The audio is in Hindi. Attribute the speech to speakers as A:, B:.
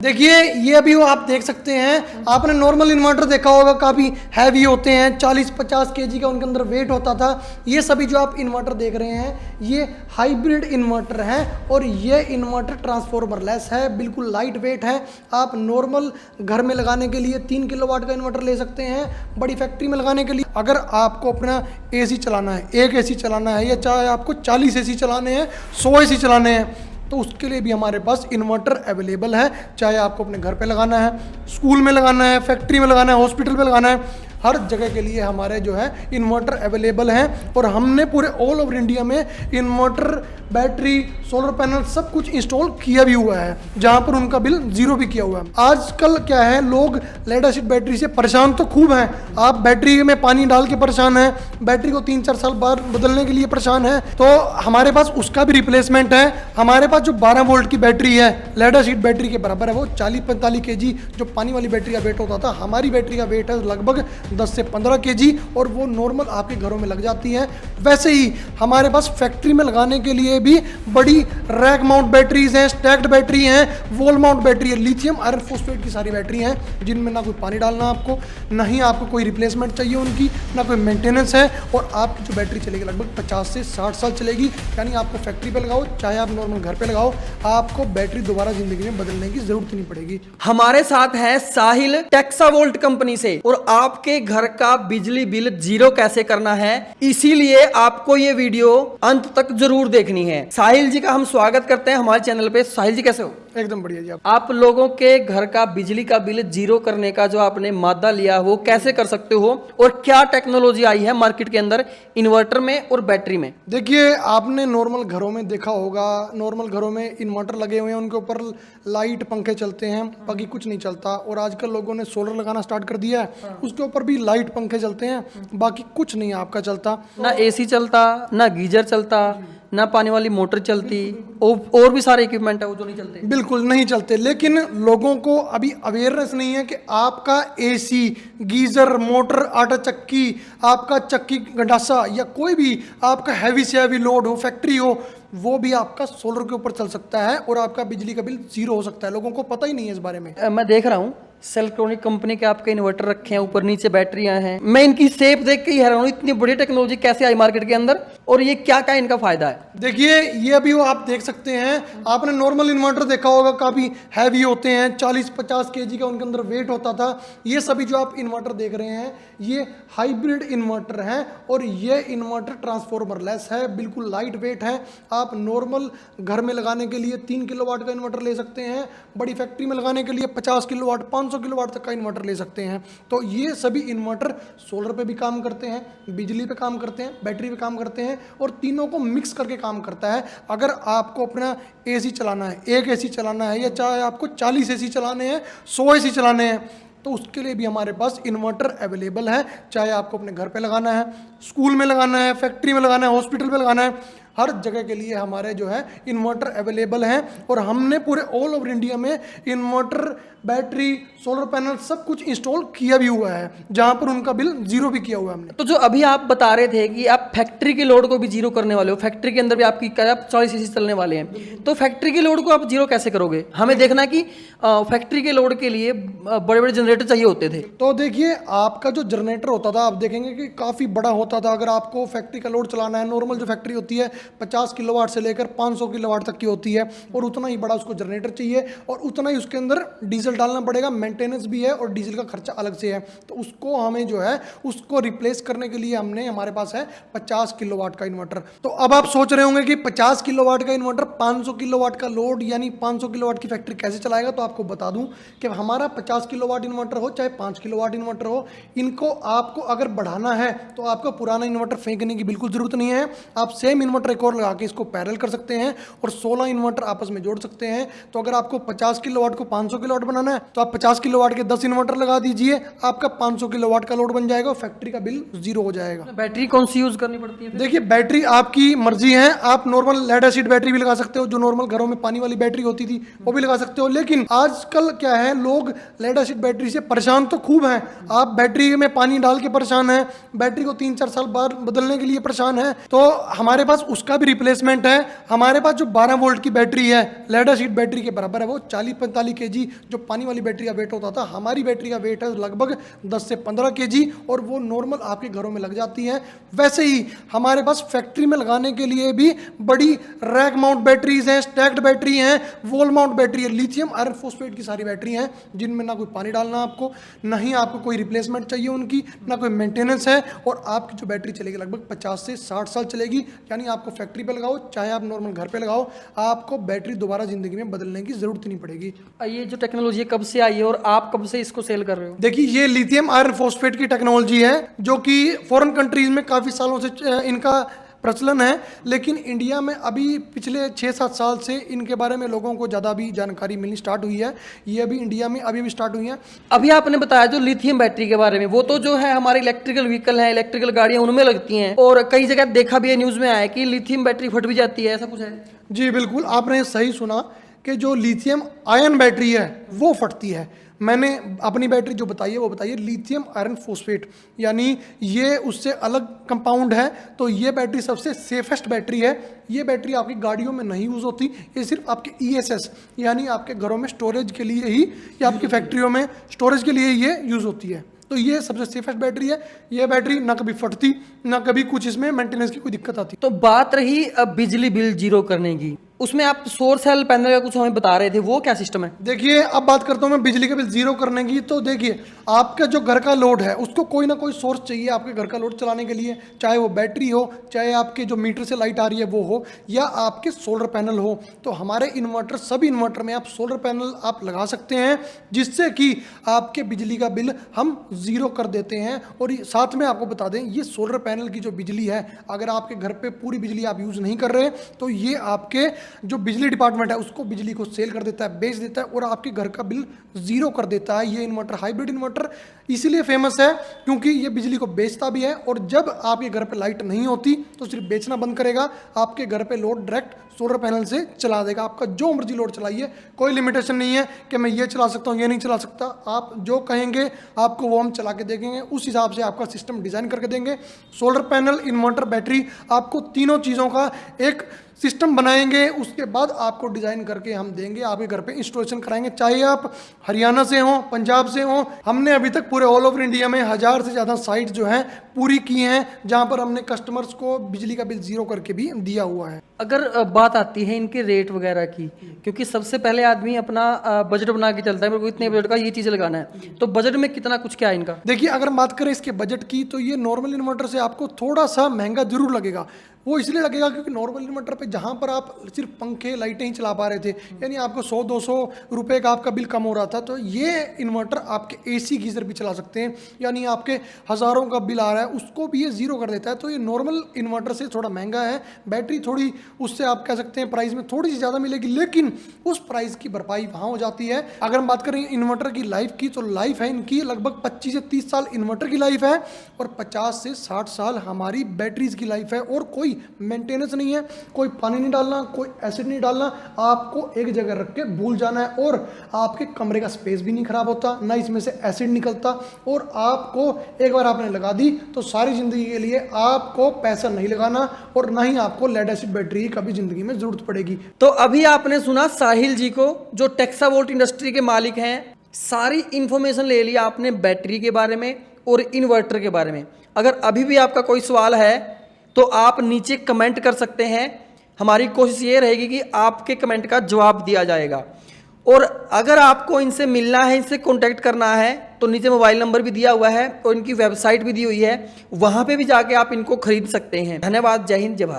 A: देखिए ये अभी वो आप देख सकते हैं, आपने नॉर्मल इन्वर्टर देखा होगा, काफ़ी हैवी होते हैं, 40-50 केजी का उनके अंदर वेट होता था। ये सभी जो आप इन्वर्टर देख रहे हैं ये हाइब्रिड इन्वर्टर हैं और ये इन्वर्टर ट्रांसफॉर्मर लेस है, बिल्कुल लाइट वेट है। आप नॉर्मल घर में लगाने के लिए 3 किलोवाट का इन्वर्टर ले सकते हैं, बड़ी फैक्ट्री में लगाने के लिए अगर आपको अपना एसी चलाना है, एक एसी चलाना है या चाहे आपको 40 एसी चलाने हैं, 100 एसी चलाने हैं, तो उसके लिए भी हमारे पास इन्वर्टर अवेलेबल है। चाहे आपको अपने घर पे लगाना है, स्कूल में लगाना है, फैक्ट्री में लगाना है, हॉस्पिटल में लगाना है, हर जगह के लिए हमारे जो है इन्वर्टर अवेलेबल हैं। और हमने पूरे ऑल ओवर इंडिया में इन्वर्टर, बैटरी, सोलर पैनल सब कुछ इंस्टॉल किया भी हुआ है, जहां पर उनका बिल जीरो भी किया हुआ है। आजकल क्या है, लोग लेड एसिड बैटरी से परेशान तो खूब हैं। आप बैटरी में पानी डाल के परेशान हैं, बैटरी को 3-4 साल बाद बदलने के लिए परेशान है, तो हमारे पास उसका भी रिप्लेसमेंट है। हमारे पास जो 12 वोल्ट की बैटरी है, लेड एसिड बैटरी के बराबर है, वो 40-45 केजी जो पानी वाली बैटरी का वेट होता था, हमारी बैटरी का वेट है लगभग 10 से 15 केजी, और वो नॉर्मल आपके घरों में लग जाती है। वैसे ही हमारे पास फैक्ट्री में लगाने के लिए भी बड़ी रैक माउंट बैटरीज हैं, स्टैक्ड बैटरी हैं, वॉल माउंट बैटरी है, लिथियम आयरन फॉस्फेट की सारी बैटरी हैं, जिनमें ना कोई पानी डालना आपको, ना ही आपको कोई रिप्लेसमेंट चाहिए उनकी, ना कोई मेंटेनेंस है। और आपकी जो बैटरी चलेगी लगभग 50 से 60 साल चलेगी। यानी आपको फैक्ट्री पे लगाओ चाहे आप नॉर्मल घर पे लगाओ, आपको बैटरी दोबारा जिंदगी में बदलने की जरूरत नहीं पड़ेगी।
B: हमारे साथ है साहिल टेक्सावोल्ट कंपनी से, और आपके घर का बिजली बिल जीरो कैसे करना है, इसीलिए आपको ये वीडियो अंत तक जरूर देखनी है। साहिल जी का हम स्वागत करते हैं हमारे चैनल पे। साहिल जी कैसे हो?
A: एकदम बढ़िया जी।
B: आप लोगों के घर का बिजली का बिल जीरो करने का जो आपने मादा लिया वो कैसे कर सकते हो, और क्या टेक्नोलॉजी आई है मार्केट के अंदर इन्वर्टर में और बैटरी में?
A: देखिए आपने नॉर्मल घरों में देखा होगा, नॉर्मल घरों में इन्वर्टर लगे हुए हैं, उनके ऊपर लाइट पंखे चलते हैं, बाकी कुछ नहीं चलता। और आजकल लोगों ने सोलर लगाना स्टार्ट कर दिया है, उसके ऊपर भी लाइट पंखे चलते हैं, बाकी कुछ नहीं आपका चलता।
B: ना एसी चलता, ना गीजर चलता, ना पानी वाली मोटर चलती, और भी सारे इक्विपमेंट है वो जो नहीं चलते।
A: बिल्कुल नहीं चलते, लेकिन लोगों को अभी अवेयरनेस नहीं है कि आपका एसी, गीजर, मोटर, आटा चक्की, आपका चक्की गंडासा या कोई भी आपका हैवी से हैवी लोड हो, फैक्ट्री हो, वो भी आपका सोलर के ऊपर चल सकता है और आपका बिजली का बिल जीरो हो सकता है। लोगों को पता ही नहीं है इस बारे में।
B: मैं देख रहा हूँ सेल्ट्रॉनिक कंपनी के आपके इन्वर्टर रखे हैं, ऊपर नीचे बैटरियां हैं। मैं इनकी शेप देख के ही हैरान हूँ, इतनी बड़ी टेक्नोलॉजी कैसे आई मार्केट के अंदर, और ये क्या क्या इनका फायदा है?
A: देखिए ये अभी वो आप देख सकते हैं, आपने नॉर्मल इन्वर्टर देखा होगा, काफ़ी हैवी होते हैं, 40-50 केजी का उनके अंदर वेट होता था। ये सभी जो आप इन्वर्टर देख रहे हैं ये हाइब्रिड इन्वर्टर हैं और ये इन्वर्टर ट्रांसफॉर्मर लेस है, बिल्कुल लाइट वेट है। आप नॉर्मल घर में लगाने के लिए 3 किलोवाट का इन्वर्टर ले सकते हैं, बड़ी फैक्ट्री में लगाने के लिए 50 किलोवाट, 500 किलोवाट तक का इन्वर्टर ले सकते हैं। तो ये सभी इन्वर्टर सोलर पे भी काम करते हैं, बिजली पे काम करते हैं, बैटरी पे काम करते हैं, और तीनों को मिक्स करके काम करता है। अगर आपको अपना एसी चलाना है, एक एसी चलाना है या चाहे आपको 40 एसी चलाने हैं, 100 एसी चलाने हैं, तो उसके लिए भी हमारे पास इन्वर्टर अवेलेबल है। चाहे आपको अपने घर पे लगाना है, स्कूल में लगाना है, फैक्ट्री में लगाना है, हॉस्पिटल में लगाना है, हर जगह के लिए हमारे जो है इन्वर्टर अवेलेबल हैं। और हमने पूरे ऑल ओवर इंडिया में इन्वर्टर, बैटरी, सोलर पैनल सब कुछ इंस्टॉल किया भी हुआ है, जहां पर उनका बिल जीरो भी किया हुआ है हमने।
B: तो जो अभी आप बता रहे थे कि आप फैक्ट्री के लोड को भी जीरो करने वाले हो, फैक्ट्री के अंदर भी आपकी 40 एसी चलने वाले हैं, तो फैक्ट्री के लोड को आप जीरो कैसे करोगे? हमें देखना कि फैक्ट्री के लोड के लिए बड़े बड़े जनरेटर चाहिए होते थे।
A: तो देखिए आपका जो जनरेटर होता था, आप देखेंगे कि काफ़ी बड़ा होता था। अगर आपको फैक्ट्री का लोड चलाना है, नॉर्मल जो फैक्ट्री होती है 50 किलोवाट से लेकर 500 किलोवाट तक की होती है, और उतना ही बड़ा उसको जनरेटर चाहिए और उतना ही उसके अंदर डीजल डालना पड़ेगा, मेंटेनेंस भी है और डीजल का खर्चा अलग से है। तो उसको हमें जो है उसको रिप्लेस करने के लिए हमारे पास है 50 किलोवाट का इन्वर्टर। तो अब आप सोच रहे होंगे कि 50 किलोवाट का इन्वर्टर 500 किलोवाट का लोड यानी 500 किलोवाट की फैक्ट्री कैसे चलाएगा? तो आपको बता दूं कि हमारा 50 किलोवाट इन्वर्टर हो चाहे 5 किलोवाट इन्वर्टर हो, इनको आपको अगर बढ़ाना है तो आपको पुराना इन्वर्टर फेंकने की बिल्कुल जरूरत नहीं है। आप सेम इन्वर्टर एक और लगा के इसको पैरेलल कर सकते हैं और 16 इन्वर्टर आपस में जोड़ सकते हैं। तो अगर आपको 50 किलोवाट को 500 किलोवाट बनाना है तो आप 50 किलोवाट के 10 इन्वर्टर लगा दीजिए, आपका 500 किलोवाट का लोड बन जाएगा, फैक्ट्री का बिल जीरो हो जाएगा।
B: बैटरी कौन सी यूज करनी पड़ती है?
A: देखिए बैटरी आपकी मर्जी है, आप नॉर्मल लेड एसिड बैटरी भी लगा सकते हो, जो नॉर्मल घरों में पानी वाली बैटरी होती थी वो भी लगा सकते हो। लेकिन आजकल क्या है, लोग लेड एसिड बैटरी से परेशान तो खूब हैं। आप बैटरी में पानी डाल के परेशान हैं, बैटरी को 3-4 साल बाद बदलने के लिए परेशान हैं, तो हमारे पास उसका भी रिप्लेसमेंट है। हमारे पास जो 12 वोल्ट की बैटरी है, लेड एसिड बैटरी के बराबर है, वो 40-45 kg जो पानी वाली बैटरी का वेट होता था, हमारी बैटरी का वेट है लगभग 10 से 15 kg, और वो नॉर्मल आपके घरों में लग जाती है। वैसे ही हमारे पास फैक्ट्री में लगाने के लिए भी बड़ी रैक माउंट बैटरीज हैं, स्टैक्ड बैटरी हैं, वॉल माउंट बैटरी है, लिथियम आयरन फॉस्फेट की सारी बैटरी हैं, जिनमें ना कोई पानी डालना आपको, ना ही आपको कोई रिप्लेसमेंट चाहिए उनकी, ना कोई मेंटेनेंस है, और आपकी जो बैटरी चलेगी लगभग 50 से 60 साल चलेगी। यानी आपको फैक्ट्री पे लगाओ चाहे आप नॉर्मल घर पे लगाओ, आपको बैटरी दोबारा जिंदगी में बदलने की जरूरत नहीं पड़ेगी।
B: ये जो टेक्नोलॉजी कब से आई है और आप कब से इसको सेल कर रहे हो?
A: देखिए, ये लिथियम आयरन फॉस्फेट की टेक्नोलॉजी है जो कि फॉरेन कंट्रीज में काफ़ी सालों से इनका प्रचलन है, लेकिन इंडिया में अभी पिछले 6-7 साल से इनके बारे में लोगों को ज़्यादा भी जानकारी मिलनी स्टार्ट हुई है। ये अभी इंडिया में अभी भी स्टार्ट हुई है।
B: अभी आपने बताया जो लिथियम बैटरी के बारे में, वो तो जो है हमारे इलेक्ट्रिकल व्हीकल है, इलेक्ट्रिकल गाड़ियां उनमें लगती हैं, और कई जगह देखा भी है, न्यूज़ में आया है कि लिथियम बैटरी फट भी जाती है, ऐसा कुछ है?
A: जी बिल्कुल, आपने सही सुना कि जो लिथियम आयन बैटरी है वो फटती है। मैंने अपनी बैटरी जो बताई है वो बताइए लिथियम आयरन फॉस्फेट, यानी ये उससे अलग कंपाउंड है। तो ये बैटरी सबसे सेफेस्ट बैटरी है। ये बैटरी आपकी गाड़ियों में नहीं यूज़ होती, ये सिर्फ आपके ESS यानी आपके घरों में स्टोरेज के लिए ही, या आपकी फैक्ट्रियों में स्टोरेज के लिए ये यूज़ होती है। तो ये सबसे सेफेस्ट बैटरी है। ये बैटरी ना कभी फटती, ना कभी कुछ इसमें मेंटेनेंस की कोई दिक्कत आती।
B: तो बात रही अब बिजली बिल जीरो करने की, उसमें आप सौर सेल पैनल का कुछ हमें बता रहे थे, वो क्या सिस्टम है?
A: देखिए, अब बात करता हूँ मैं बिजली का बिल जीरो करने की। तो देखिए, आपका जो घर का लोड है उसको कोई ना कोई सोर्स चाहिए आपके घर का लोड चलाने के लिए, चाहे वो बैटरी हो, चाहे आपके जो मीटर से लाइट आ रही है वो हो, या आपके सोलर पैनल हो। तो हमारे इन्वर्टर, सभी इन्वर्टर में आप सोलर पैनल आप लगा सकते हैं, जिससे कि आपके बिजली का बिल हम जीरो कर देते हैं। और साथ में आपको बता दें, ये सोलर पैनल की जो बिजली है, अगर आपके घर पे पूरी बिजली आप यूज़ नहीं कर रहे, तो ये आपके जो बिजली डिपार्टमेंट है उसको बिजली को सेल कर देता है, बेच देता है, और आपके घर का बिल जीरो कर देता है। ये इन्वर्टर हाइब्रिड इन्वर्टर इसीलिए फेमस है क्योंकि ये बिजली को बेचता भी है, और जब आपके घर पे लाइट नहीं होती तो सिर्फ बेचना बंद करेगा, आपके घर पे लोड डायरेक्ट सोलर पैनल से चला देगा। आपका जो मर्जी लोड चलाइए, कोई लिमिटेशन नहीं है कि मैं ये चला सकता हूँ, ये नहीं चला सकता। आप जो कहेंगे आपको वो हम चला के देखेंगे, उस हिसाब से आपका सिस्टम डिज़ाइन करके देंगे। सोलर पैनल, इन्वर्टर, बैटरी, आपको तीनों चीज़ों का एक सिस्टम बनाएंगे, उसके बाद आपको डिज़ाइन करके हम देंगे, आपके घर पे इंस्टॉलेशन कराएंगे। चाहे आप हरियाणा से हो, पंजाब से हो, हमने अभी तक पूरे ऑल ओवर इंडिया में 1000 से ज़्यादा साइट जो हैं पूरी की हैं, जहां पर हमने कस्टमर्स को बिजली का बिल जीरो करके भी दिया हुआ है।
B: अगर बात आती है इनके रेट वगैरह की, क्योंकि सबसे पहले आदमी अपना बजट बना के चलता है, मेरे को इतने बजट का ये चीज़ लगाना है, तो बजट में कितना कुछ क्या है इनका?
A: देखिए, अगर हम बात करें इसके बजट की, तो ये नॉर्मल इन्वर्टर से आपको थोड़ा सा महंगा जरूर लगेगा। वो इसलिए लगेगा क्योंकि नॉर्मल इन्वर्टर पे जहाँ पर आप सिर्फ पंखे लाइटें ही चला पा रहे थे, यानी आपको 100-200 रुपए का आपका बिल कम हो रहा था, तो ये इन्वर्टर आपके AC गीजर भी चला सकते हैं, यानी आपके हज़ारों का बिल आ रहा है उसको भी ये जीरो कर देता है। तो ये नॉर्मल इन्वर्टर से थोड़ा महंगा है। बैटरी थोड़ी उससे आप कह सकते हैं प्राइस में थोड़ी सी ज़्यादा मिलेगी, लेकिन उस प्राइस की भरपाई वहाँ हो जाती है। अगर हम बात करें इन्वर्टर की लाइफ की, तो लाइफ है इनकी लगभग 25 से 30 साल इन्वर्टर की लाइफ है, और 50 से 60 साल हमारी बैटरीज की लाइफ है। और कोई मेंटेनेंस नहीं है, कोई पानी नहीं डालना, कोई एसिड नहीं डालना, आपको एक जगह रख के भूल जाना है, और आपके कमरे का स्पेस भी नहीं खराब होता, ना इसमें से एसिड निकलता, और आपको एक बार आपने लगा दी तो सारी जिंदगी के लिए आपको पैसा नहीं लगाना, और ना ही आपको लेड एसिड बैटरी कभी जिंदगी में जरूरत पड़ेगी।
B: तो अभी आपने सुना साहिल जी को, जो टेक्सावोल्ट इंडस्ट्री के मालिक हैं। सारी इंफॉर्मेशन ले लिया आपने बैटरी के बारे में और इन्वर्टर के बारे में। अगर अभी भी आपका कोई सवाल है तो आप नीचे कमेंट कर सकते हैं, हमारी कोशिश ये रहेगी कि आपके कमेंट का जवाब दिया जाएगा। और अगर आपको इनसे मिलना है, इनसे कांटेक्ट करना है, तो नीचे मोबाइल नंबर भी दिया हुआ है और इनकी वेबसाइट भी दी हुई है, वहाँ पे भी जाके आप इनको खरीद सकते हैं। धन्यवाद। जय हिंद, जय भारत।